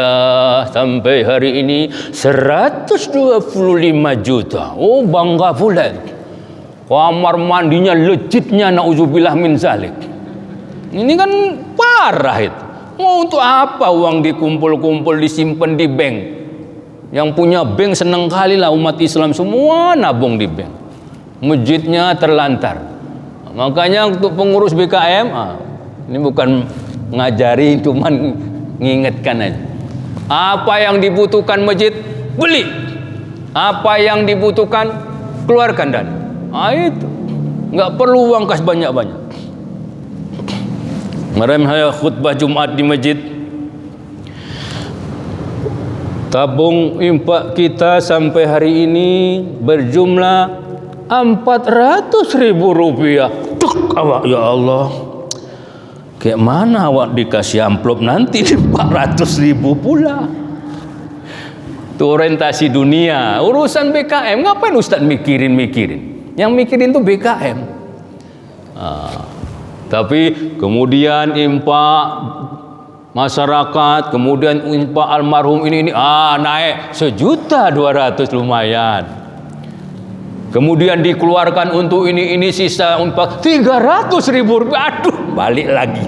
sampai hari ini 125 juta. Oh, bangga pula. Kamar mandinya legitnya, na'udzubillah min zalik. Ini kan parah itu. Mau untuk apa uang dikumpul-kumpul disimpan di bank? Yang punya bank senang kali lah, umat Islam semua nabung di bank. Masjidnya terlantar. Makanya untuk pengurus BKM, ini bukan ngajari, cuman ngingetkan aja. Apa yang dibutuhkan masjid, beli. Apa yang dibutuhkan, keluarkan dana. Itu nggak perlu uang kas banyak-banyak. Kemarin saya khutbah Jumat di masjid, tabung infak kita sampai hari ini berjumlah 400.000 rupiah. Tuk, awak ya Allah, kayak mana awak dikasih amplop nanti 400.000 pula. Itu orientasi dunia. Urusan BKM ngapain Ustaz mikirin? Yang mikirin tuh BKM. Tapi kemudian infak masyarakat, kemudian infak almarhum ini naik 1.200.000 lumayan. Kemudian dikeluarkan untuk ini sisa infak 300.000 rupiah. Aduh, balik lagi.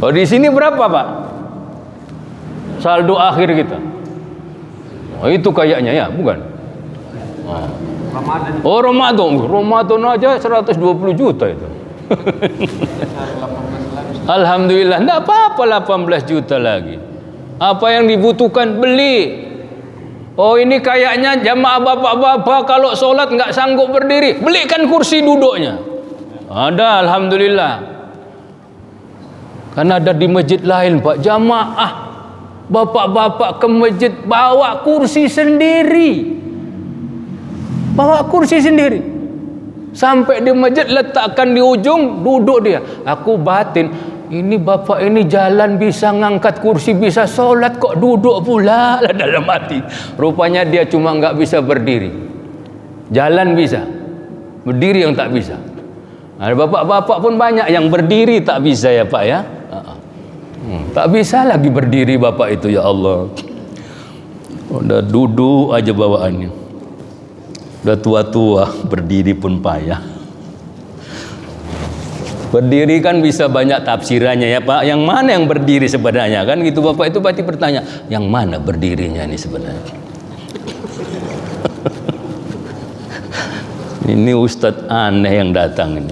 Oh, di sini berapa, Pak? Saldo akhir kita. Oh, itu kayaknya ya, bukan? Ramadan aja 120 juta itu. Alhamdulillah, enggak apa-apa 18 juta lagi. Apa yang dibutuhkan beli. Oh, ini kayaknya jamaah bapak-bapak kalau sholat nggak sanggup berdiri, belikan kursi duduknya. Ada, alhamdulillah. Karena ada di masjid lain, Pak, jamaah bapak-bapak ke masjid bawa kursi sendiri. Bawa kursi sendiri. Sampai di masjid letakkan di ujung, duduk dia. Aku batin, ini bapak ini jalan bisa ngangkat kursi, bisa sholat, kok duduk pula lah dalam hati. Rupanya dia cuma nggak bisa berdiri. Jalan bisa, berdiri yang tak bisa. Ada bapak-bapak pun banyak yang berdiri tak bisa ya Pak ya. Tak bisa lagi berdiri bapak itu, ya Allah. Udah duduk aja bawaannya. Udah tua-tua, berdiri pun payah. Berdiri kan bisa banyak tafsirannya ya Pak. Yang mana yang berdiri sebenarnya kan gitu, bapak itu pasti bertanya, yang mana berdirinya ini sebenarnya? Ini ustadz aneh yang datang ini.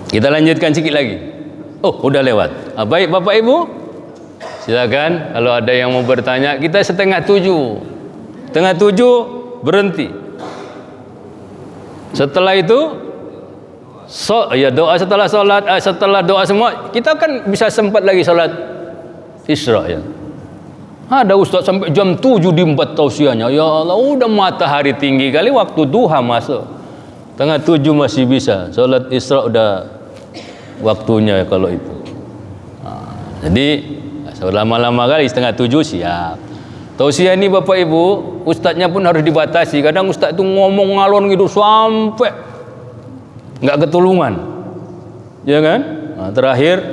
Kita lanjutkan sikit lagi. Oh, udah lewat. Baik Bapak Ibu, silakan kalau ada yang mau bertanya. Kita 6:30. 6:30 berhenti. Setelah itu doa setelah solat, setelah doa semua, kita kan bisa sempat lagi solat Isra ya. Ada ustaz sampai jam 7 diempat tausiahnya. Ya Allah, udah matahari tinggi kali, waktu duha masuk. 6:30 masih bisa. Salat Isra udah waktunya kalau itu. Jadi lama-lama kali 6:30 siap. Tausiah ini Bapak Ibu, ustaznya pun harus dibatasi. Kadang ustaz itu ngomong ngalor gitu sampai nggak ketulungan. Ya kan? Nah, terakhir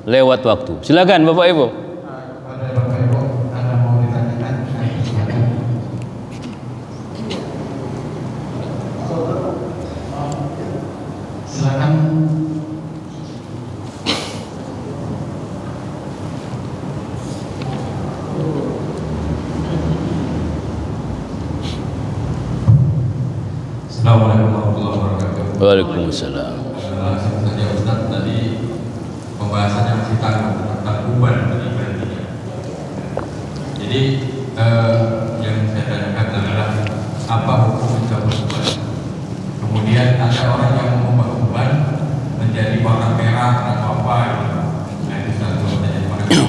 lewat waktu. Silakan Bapak Ibu. Assalamualaikum warahmatullahi wabarakatuh. Waalaikumsalam. Langsung saja Ustaz, tadi pembahasannya masih tentang uban berarti. Jadi yang saya tanyakan adalah apa hukum mencabut uban. Kemudian ada orang yang mengubah uban menjadi warna merah atau apa gitu. Nah itu satu pertanyaan.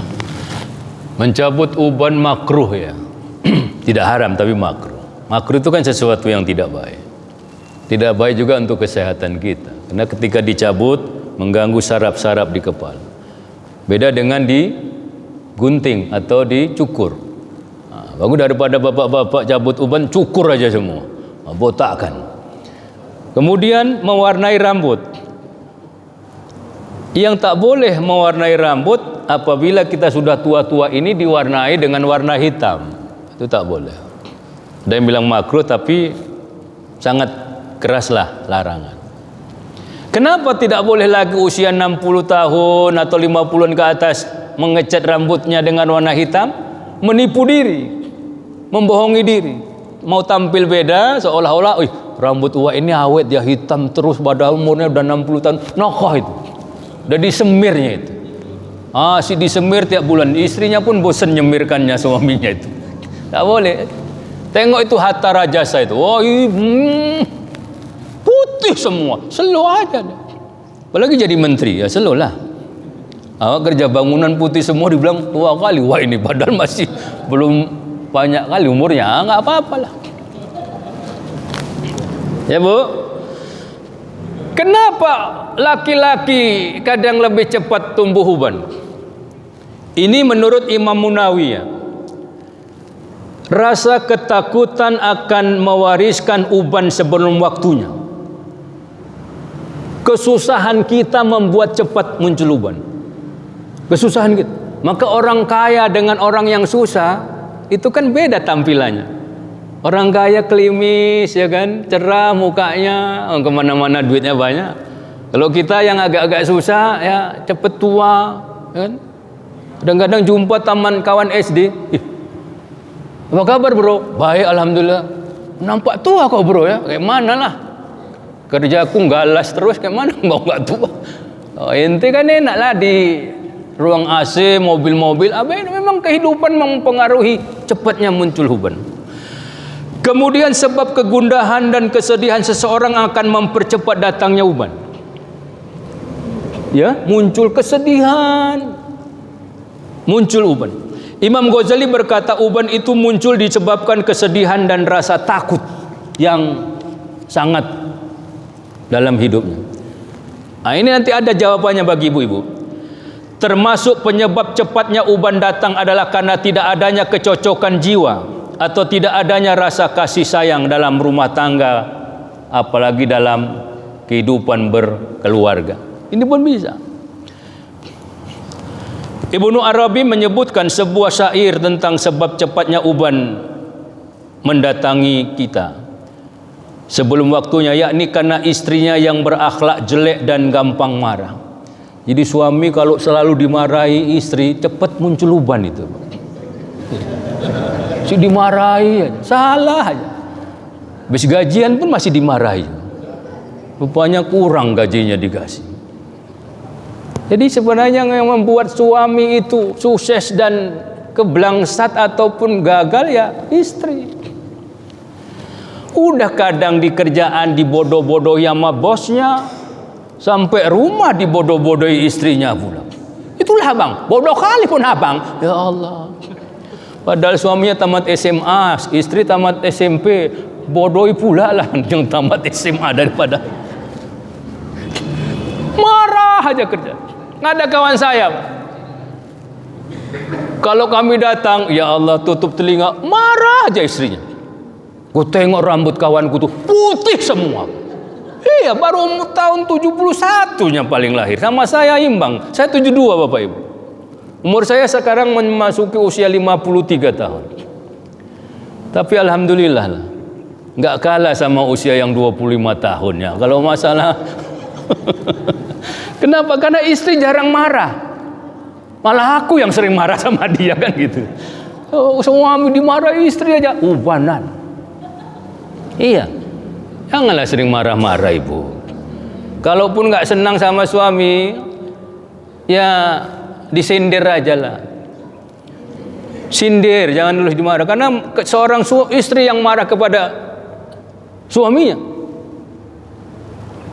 Mencabut uban makruh ya. Tidak haram tapi makruh. Makruh itu kan sesuatu yang tidak baik. Tidak baik juga untuk kesehatan kita. Karena ketika dicabut mengganggu saraf-saraf di kepala. Beda dengan digunting atau dicukur. Bagus daripada bapak-bapak cabut uban, cukur aja semua. Botakkan. Kemudian mewarnai rambut. Yang tak boleh mewarnai rambut apabila kita sudah tua-tua ini diwarnai dengan warna hitam. Itu tak boleh. Ada yang bilang makruh tapi sangat keraslah larangan. Kenapa tidak boleh lagi usia 60 tahun atau 50-an ke atas mengecat rambutnya dengan warna hitam? Menipu diri, membohongi diri, mau tampil beda seolah-olah, rambut Uwa ini awet ya, hitam terus padahal umurnya udah 60 tahun. Nokoh itu. Udah disemirnya itu. Si disemir tiap bulan, istrinya pun bosan nyemirkannya suaminya itu. Tak boleh. Tengok itu Hatta Rajasa itu. Putih semua, slow aja deh. Apalagi jadi menteri, ya slow lah. Kerja bangunan putih semua dibilang tua kali. Wah ini padahal masih belum banyak kali umurnya, nggak apa-apalah. Ya Bu, kenapa laki-laki kadang lebih cepat tumbuh uban? Ini menurut Imam Munawi ya. Rasa ketakutan akan mewariskan uban sebelum waktunya. Kesusahan kita membuat cepat muncul uban. Kesusahan kita. Maka orang kaya dengan orang yang susah itu kan beda tampilannya. Orang kaya klimis ya kan, cerah mukanya, kemana-mana duitnya banyak. Kalau kita yang agak-agak susah ya cepet tua, ya kan? Kadang-kadang jumpa taman kawan SD, apa kabar bro? Baik alhamdulillah. Nampak tua kok bro ya? Kayak mana lah? Kerjaku galas terus, kayak mana mau nggak tua? Ente kan enak lah di ruang AC, mobil-mobil. Memang kehidupan mempengaruhi cepatnya muncul uban. Kemudian sebab kegundahan dan kesedihan seseorang akan mempercepat datangnya uban. Ya, muncul kesedihan, muncul uban. Imam Ghazali berkata uban itu muncul disebabkan kesedihan dan rasa takut yang sangat dalam hidupnya. Ini nanti ada jawabannya bagi ibu-ibu. Termasuk penyebab cepatnya uban datang adalah karena tidak adanya kecocokan jiwa atau tidak adanya rasa kasih sayang dalam rumah tangga, apalagi dalam kehidupan berkeluarga. Ini pun bisa. Ibnu Arabi menyebutkan sebuah syair tentang sebab cepatnya uban mendatangi kita sebelum waktunya, yakni karena istrinya yang berakhlak jelek dan gampang marah. Jadi suami kalau selalu dimarahi istri, cepat muncul uban itu. Si dimarahi aja, salah aja. Habis gajian pun masih dimarahi. Rupanya kurang gajinya dikasih. Jadi sebenarnya yang membuat suami itu sukses dan keblangsat ataupun gagal ya istri. Udah kadang di kerjaan dibodoh-bodohi sama bosnya, sampai rumah dibodoh-bodohi istrinya pula. Itulah abang, bodoh kali pun abang. Ya Allah. Padahal suaminya tamat SMA, istri tamat SMP, bodohi pula lah yang tamat SMA daripada. Marah aja kerja. Nggak ada kawan saya. Kalau kami datang, ya Allah tutup telinga, marah aja istrinya. Ku tengok rambut kawanku tuh putih semua. Iya, baru tahun 71-nya paling lahir. Sama saya imbang. Saya 72 Bapak Ibu. Umur saya sekarang memasuki usia 53 tahun. Tapi alhamdulillah lah, nggak kalah sama usia yang 25 tahunnya. Kalau masalah kenapa? Karena istri jarang marah. Malah aku yang sering marah sama dia kan gitu. Oh, suami dimarahi istri aja ubanan. Iya, janganlah sering marah-marah ibu. Kalaupun nggak senang sama suami, ya disindir aja lah. Sindir, jangan dulu dimarah. Karena seorang istri yang marah kepada suaminya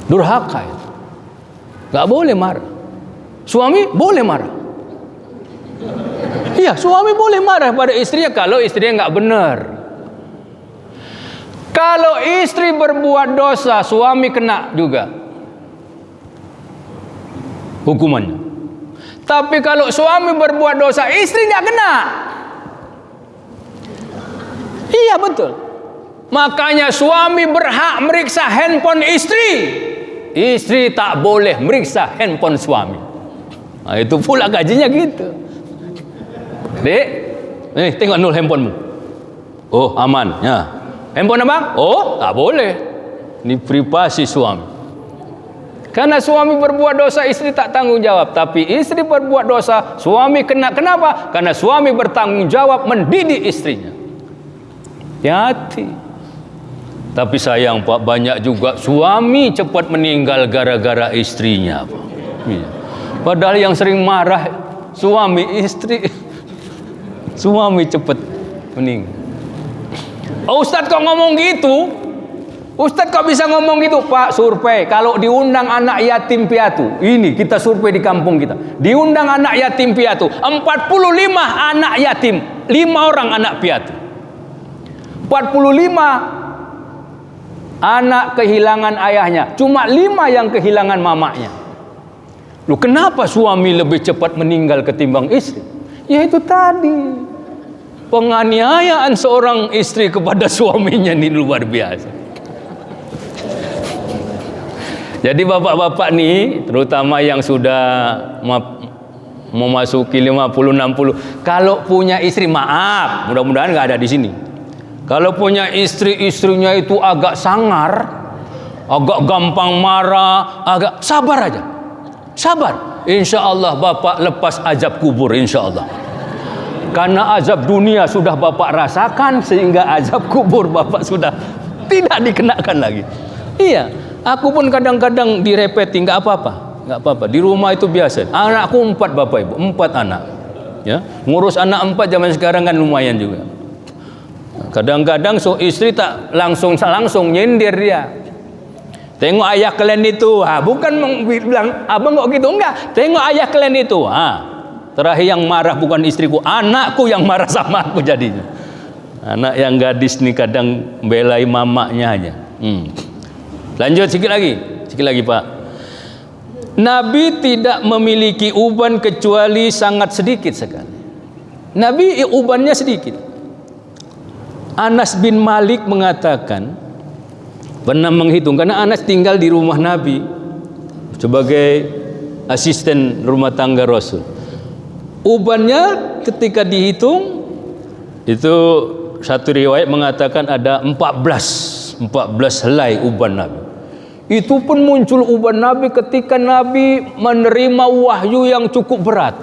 durhaka ya. Nggak boleh marah. Suami boleh marah. Iya, suami boleh marah pada istrinya kalau istrinya nggak benar. Kalau istri berbuat dosa, suami kena juga hukumannya. Tapi kalau suami berbuat dosa, istri nggak kena. Iya betul. Makanya suami berhak meriksa handphone istri. Istri tak boleh meriksa handphone suami. Nah, itu pula gajinya gitu. Dek, nih tengok nol handphonemu. Oh aman, ya. Handphone abang? Oh tak boleh. Ini privasi suami. Karena suami berbuat dosa, istri tak tanggung jawab. Tapi istri berbuat dosa, suami kena. Kenapa? Karena suami bertanggung jawab mendidik istrinya. Hati-hati. Tapi sayang Pak, banyak juga suami cepat meninggal gara-gara istrinya Pak. Iya. Padahal yang sering marah suami, istri. Suami cepat meninggal. Oh, Ustadz kok ngomong gitu? Ustadz kok bisa ngomong gitu? Pak, survei. Kalau diundang anak yatim piatu, ini kita survei di kampung kita. Diundang anak yatim piatu, 45 anak yatim, 5 orang anak piatu. 45 anak kehilangan ayahnya, cuma 5 yang kehilangan mamanya. Loh, kenapa suami lebih cepat meninggal ketimbang istri? Ya itu tadi. Penganiayaan seorang istri kepada suaminya ini luar biasa. Jadi bapak-bapak nih, terutama yang sudah memasuki 50-60, kalau punya istri, maaf, mudah-mudahan nggak ada di sini. Kalau punya istrinya itu agak sangar, agak gampang marah, agak sabar aja, sabar. Insya Allah bapak lepas azab kubur, insya Allah. Karena azab dunia sudah bapak rasakan, sehingga azab kubur bapak sudah tidak dikenakan lagi. Iya, aku pun kadang-kadang direpeti, nggak apa-apa, nggak apa-apa. Di rumah itu biasa. Anakku 4 bapak ibu, 4 anak. Ya, ngurus anak 4 zaman sekarang kan lumayan juga. Kadang-kadang istri tak langsung nyindir dia. Tengok ayah kalian itu, bukan bilang abang kok gitu, enggak. Tengok ayah kalian itu, terakhir yang marah bukan istriku, anakku yang marah sama aku jadinya. Anak yang gadis nih kadang belai mamanya aja. Lanjut sikit lagi Pak. Nabi tidak memiliki uban kecuali sangat sedikit sekali. Nabi ubannya sedikit. Anas bin Malik mengatakan, pernah menghitung, karena Anas tinggal di rumah Nabi sebagai asisten rumah tangga Rasul. Ubannya ketika dihitung itu, satu riwayat mengatakan ada 14 helai uban Nabi. Itu pun muncul uban Nabi ketika Nabi menerima wahyu yang cukup berat.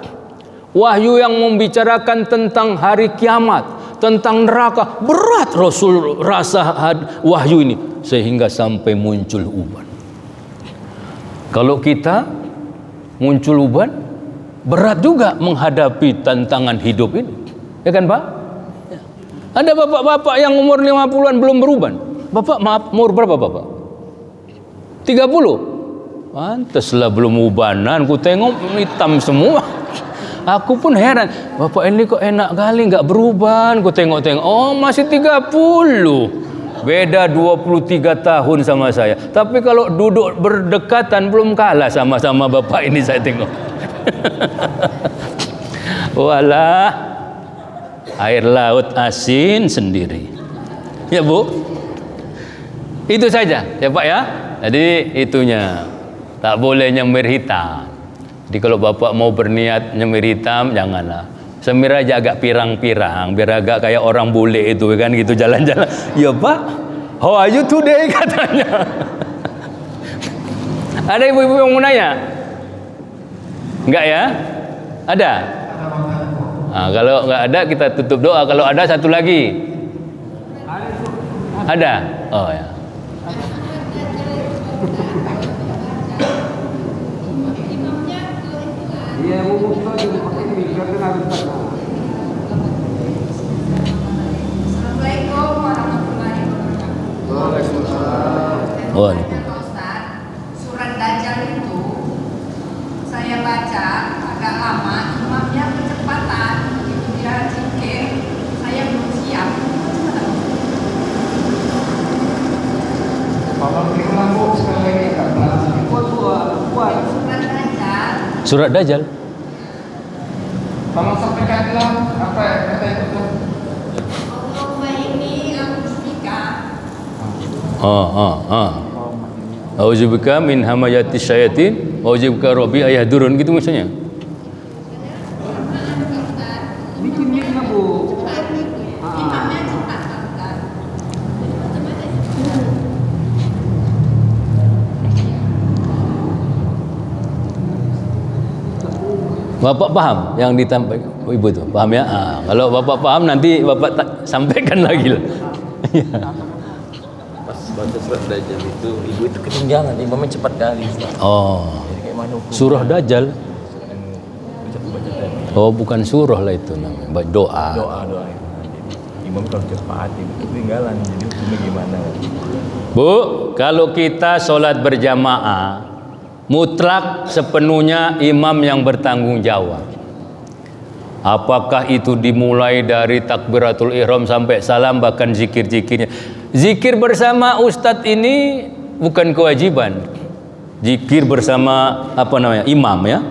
Wahyu yang membicarakan tentang hari kiamat, tentang neraka. Berat Rasul rasa wahyu ini sehingga sampai muncul uban. Kalau kita muncul uban, berat juga menghadapi tantangan hidup ini. Ya kan Pak? Ya. Ada bapak-bapak yang umur 50-an belum beruban. Bapak maaf, umur berapa Bapak? 30. Pantaslah belum ubanan, ku tengok hitam semua. Aku pun heran, Bapak ini kok enak kali nggak beruban. Ku tengok-tengok, oh masih 30. Beda 23 tahun sama saya. Tapi kalau duduk berdekatan belum kalah sama-sama Bapak ini saya tengok. Walah, air laut asin sendiri. Ya Bu, itu saja ya Pak ya. Jadi itunya. Tak boleh nyemir hitam. Jadi kalau Bapak mau berniat nyemir hitam, janganlah. Semir aja agak pirang-pirang, biar agak kayak orang bule itu kan gitu jalan-jalan. Ya Pak, how are you today katanya. Ada ibu-ibu yang mau nanya? Enggak ya? Ada? Nah, kalau enggak ada kita tutup doa. Kalau ada satu lagi. Ada? Oh ya. Iya, mau pakai ini biar kenal Ustaz. Assalamualaikum warahmatullahi wabarakatuh. Waalaikumsalam. Waalaikumsalam. Ustaz, surat Dajjal itu saya baca agak lama, imamnya kecepatan, begitu dia zikir, saya belum siap. Kalau kita mau sekali lagi kata, buat Surat Dajjal. Surat Dajjal. tolong sampaikanlah apa kata itu tuh. Allahumma inni a'udzubika. A'udzubika min hamayati syayatin wa a'udzubika rabbi ayahdurun, gitu maksudnya. Bikin Bu. Imamnya cepat, Ustaz. Bapak paham yang ditampaikan Ibu itu? Paham ya? Kalau Bapak paham nanti Bapak sampaikan lagi lah. Pas baca surat Dajjal itu, ibu itu ketinggalan, imamnya cepat kali. Oh, Jadi kayak mana hukum? surah Dajjal. Baca tadi. Oh, bukan surah lah itu namanya, doa. Doa. Jadi, imam kalau cepat, ibu ketinggalan. Jadi hukumnya gimana? Bu, kalau kita sholat berjamaah, mutlak sepenuhnya imam yang bertanggung jawab. Apakah itu dimulai dari takbiratul ihram sampai salam, bahkan zikir-zikirnya. Zikir bersama ustadz ini bukan kewajiban. Zikir bersama imam ya.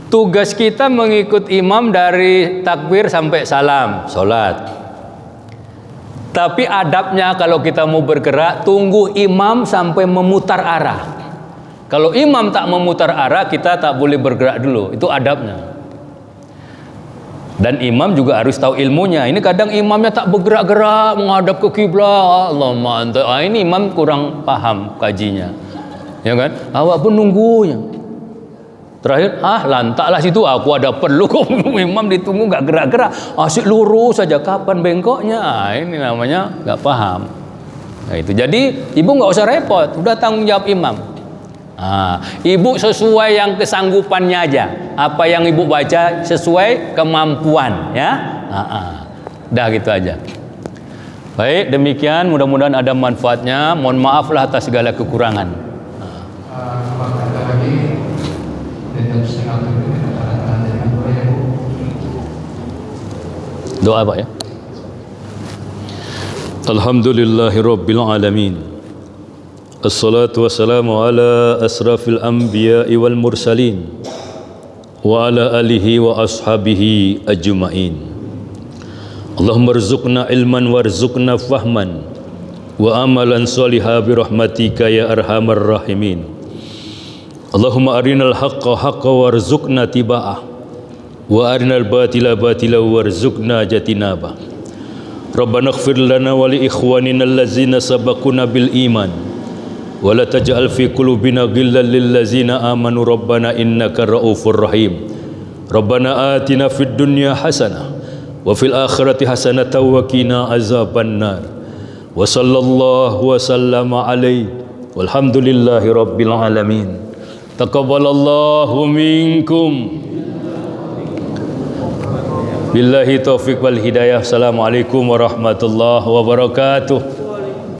Tugas kita mengikut imam dari takbir sampai salam, sholat. Tapi adabnya kalau kita mau bergerak, tunggu imam sampai memutar arah. Kalau imam tak memutar arah, kita tak boleh bergerak dulu. Itu adabnya. Dan imam juga harus tahu ilmunya. Ini kadang imamnya tak bergerak-gerak menghadap ke kiblat. Allahumma anta. Ini imam kurang paham kajinya. Ya kan? Awak pun nunggunya. Terakhir, lantaklah situ, aku ada perlu kok. Imam ditunggu nggak gerak-gerak, asyik lurus saja, kapan bengkoknya. Ini namanya nggak paham. Nah, itu jadi ibu nggak usah repot, udah tanggung jawab imam. Ibu sesuai yang kesanggupannya aja, apa yang ibu baca sesuai kemampuan ya. Dah gitu aja. Baik, demikian, mudah-mudahan ada manfaatnya. Mohon maaflah atas segala kekurangan. Doa Pak ya. Alhamdulillahirabbil alamin. Assalatu wassalamu ala asrafil anbiya'i wal mursalin wa ala alihi wa ashabihi ajma'in. Allahumma rzuqna ilman warzuqna fahman wa amalan sholihan bi rahmatika ya arhamar rahimin. Allahumma arinal haqqa haqqan warzuqna tiba'ah wa arinal batila batila warzuqna jatinaba. Rabbana ighfir lana wa li ikhwanina allazina sabaquna bil iman wa la taj'al fi qulubina ghillan lil ladzina amanu rabbana innaka raufur rahim. Rabbana atina fid dunya hasanah wa fil akhirati hasanatan wa qina azabannar. Wa sallallahu wa sallama alaihi walhamdulillahi rabbil alamin. Taqabbalallahu minkum. Billahi taufiq wal hidayah. Assalamualaikum warahmatullahi wabarakatuh.